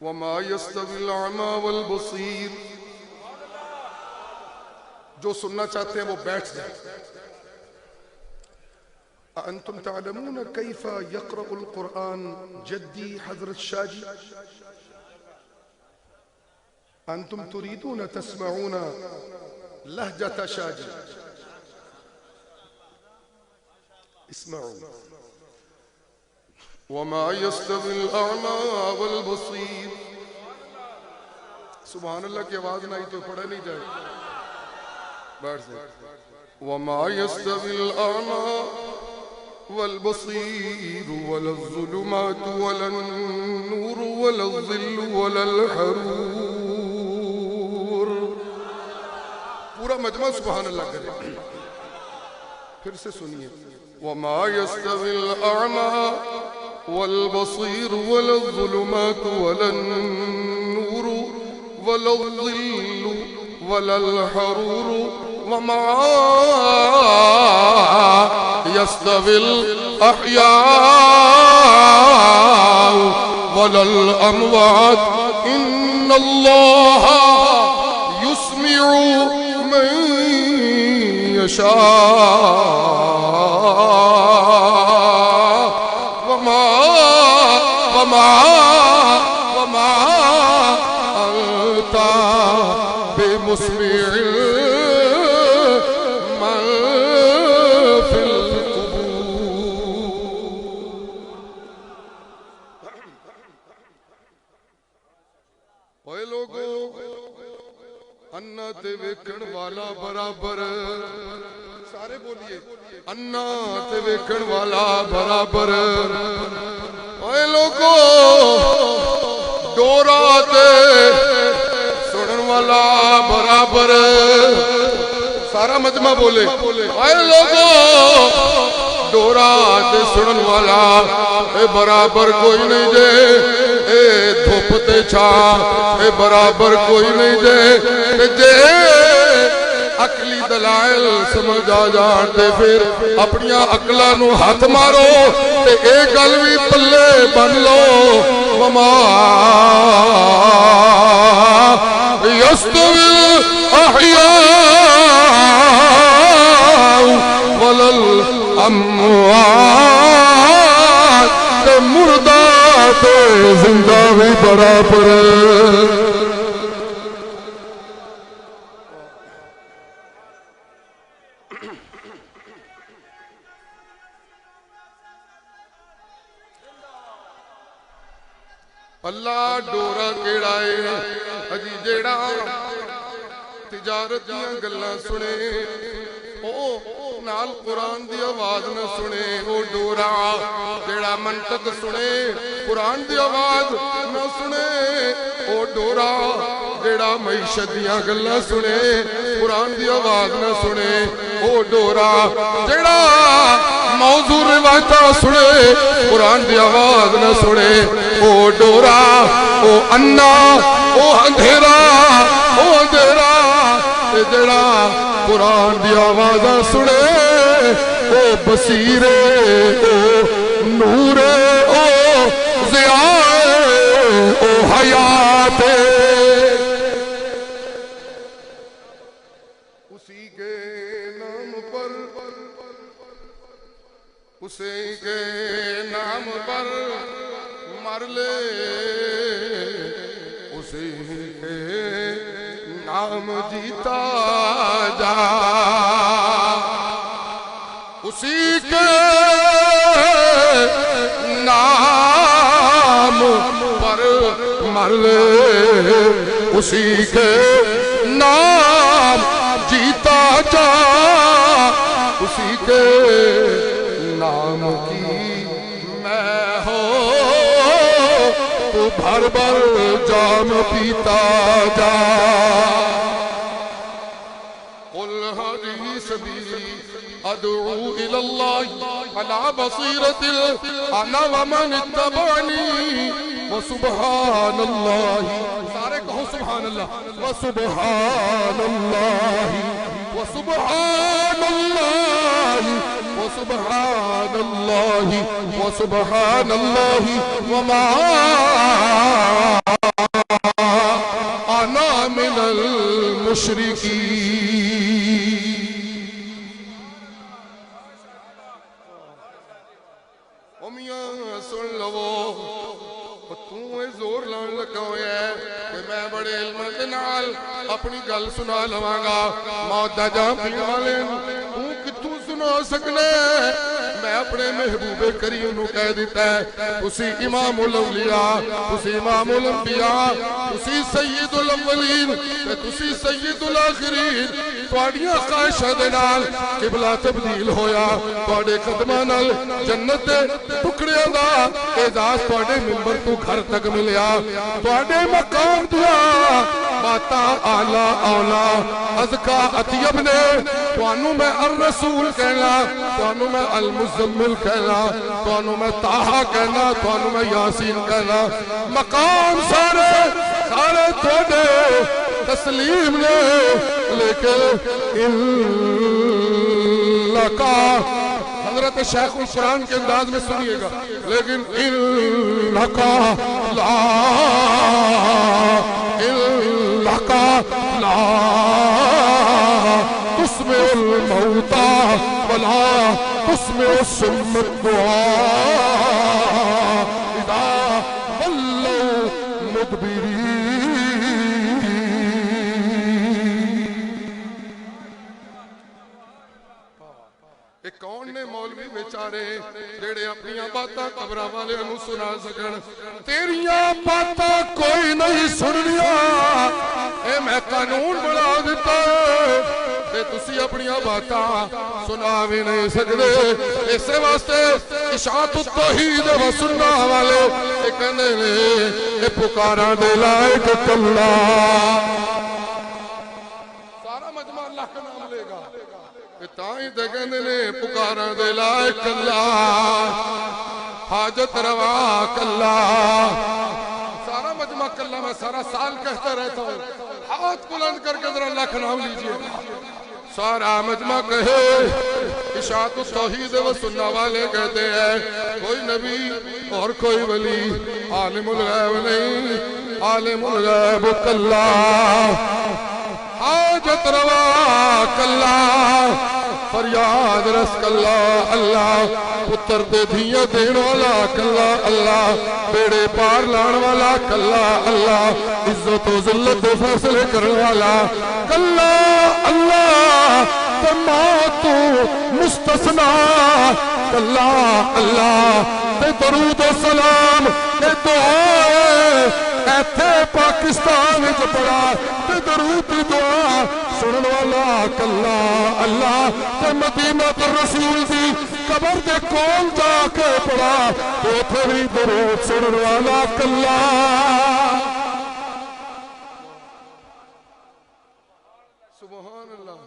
وما يستوي الأعمى والبصير. جو سننا چاہتے ہیں وہ بیٹھ جائیں. أنتم تعلمون كيف يقرأ القرآن جدي حضرت شاجي؟ أنتم تريدون تسمعون لهجة شاجي. اسمعوا. وما يستوي الأعمى والبصير. سبحان اللہ کی آواز نہیں تو پڑھا نہیں جائے. بیٹھ جائے. وما يستوي الأعمى والبصير ولا الظلمات ولا النور ولا الظل ولا الحرور. پورا مجمع سبحان اللہ کرے. پھر سے سنیے. وما يستوي الأعمى والبصير ولا الظلمات ولا النور ولا الظل ولا الحرور. وما يستوي الأحياء ولا الأموات. إن الله يسمع من يشاء. وما أنت بمسمع من في القبور. اوے لوگو انا تے ویکھن والا برابر. سارے بولیے. انا تے ویکھن والا برابر. اوے لوگو ڈورا تے سنن والا برابر. سارا مجمع بولے. اے لوگو ڈورا تے سنن والا اے برابر کوئی نہیں دے. اے دھوپ تے چھا اے برابر کوئی نہیں دے. جے عقلی دلائل سمجھ آ جان تے پھر اپنی عقلاں نو ہاتھ مارو تے اے گل وی پلے بن لو. وما يستوي الأحياء ولا الأموات. مردہ تے زندہ بھی برابر. اللہ ڈورا کیڑا ہے اجی جیڑا تجارت دیاں گلاں سنے او نال قرآن دی آواز نہ سنے. او ڈورا جیڑا منطق سنے قرآن دی آواز نہ سنے. او ڈورا جیڑا معیشت دیاں گلاں سنے قرآن دی آواز نہ سنے. او ڈورا جیڑا موضوع روایتاں سنے قرآن دی آواز نہ سنے. او ڈورا او انا او اندھیرا او اندھیرا جڑا قرآن دی آوازاں سنے. او بصیرے او نورے او ضیاء او حیات. اسی کے نام پر اسی کے نام پر مر لے. اسی کے نام جیتا جا. اسی کے نام پر مر لے. اسی کے نام جیتا جا. اسی کے نام کی میں ہو تو بھر بھر جام پیتا جا. قل هذه سبيلي ادعو الى الله على بصيرة انا ومن اتبعني وسبحان الله. سارے کہو سبحان اللہ. وسبحان اللہ وسبحان اللہ وسبحان اللہ وسبحان اللہ وما من المشرکین۔ میاں سن لو تو زور لان لگا ہویا ہے کہ میں بڑے علم دے نال اپنی گل سنا لواں گا، موت دا جام پین والے تو کتوں سنا سکنے؟ میں اپنے محبوب کریم نو کہہ دیتا ہے اسی امام الاولیاء، اسی امام الانبیاء، اسی سید الاولین اسی سید الاخرین، تواڈیاں خواہشاں دے نال قبلہ تبدیل ہویا، تواڈے قدماں نال جنت دے ٹکڑیاں دا اعزاز تواڈے منبر تو گھر تک ملیا، تواڈے مقام دیا باتاں اعلیٰ اولا ازکا اطیب نے، توانوں میں الرسول کہنا، توانوں میں المزمل کہنا، توانوں میں طاہا کہنا، توانوں میں یاسین کہنا، مقام سارے تواڈے تسلیم نے، لیکن انکا حضرت شیخ القرآن کے انداز میں سنیے گا، لیکن انکا لا تسمع الموتى ولا تسمع الصم الدعاء اذا ولوا مدبرين۔ ایک کون نے مولوی بیچارے جڑے اپنی باتاں قبراں والے نوں سنا سکن؟ تیریاں باتاں کوئی نہیں سننیاں، اے میں قانون بنا دیتا ہے تسی اپنی باتاں سنا بھی نہیں سکتے، اسے واسطے اشاعت التوحید و سننا والے کہندے نے اے پکاراں دے لائق کلا، سارا مجمع اللہ کا نام لے گا، تائیں تے کہندے نے پکاراں دے لائق کلا، حاجت روا کلا، سارا مجمع کلا، میں سارا سال کہتا رہتا ہوں، ہاتھ بلند کر کے ذرا اللہ کا نام لیجئے، سارا مجمع کہے، اشاعت التوحید و سننا والے کہتے ہیں کوئی نبی اور کوئی ولی عالم الغیب نہیں، عالم الغیب کلا، حاجت روا کلا، فریاد رس کلا اللہ، پتر دے دھیاں دین والا کلا اللہ، بیڑے پار لان والا کلا اللہ، عزت و ذلت دے فیصلے کرنے والا کلا اللہ، موت مستثنا کلا اللہ، تے درود و سلام تے دعائے ایتھے پاکستان وچ پڑا، تے درود دعا سنن والا کلا اللہ، تے مدینہ الرسول دی قبر دے کول جا کے پڑا، تے تھوڑی درود سنن والا کلا۔ سبحان اللہ،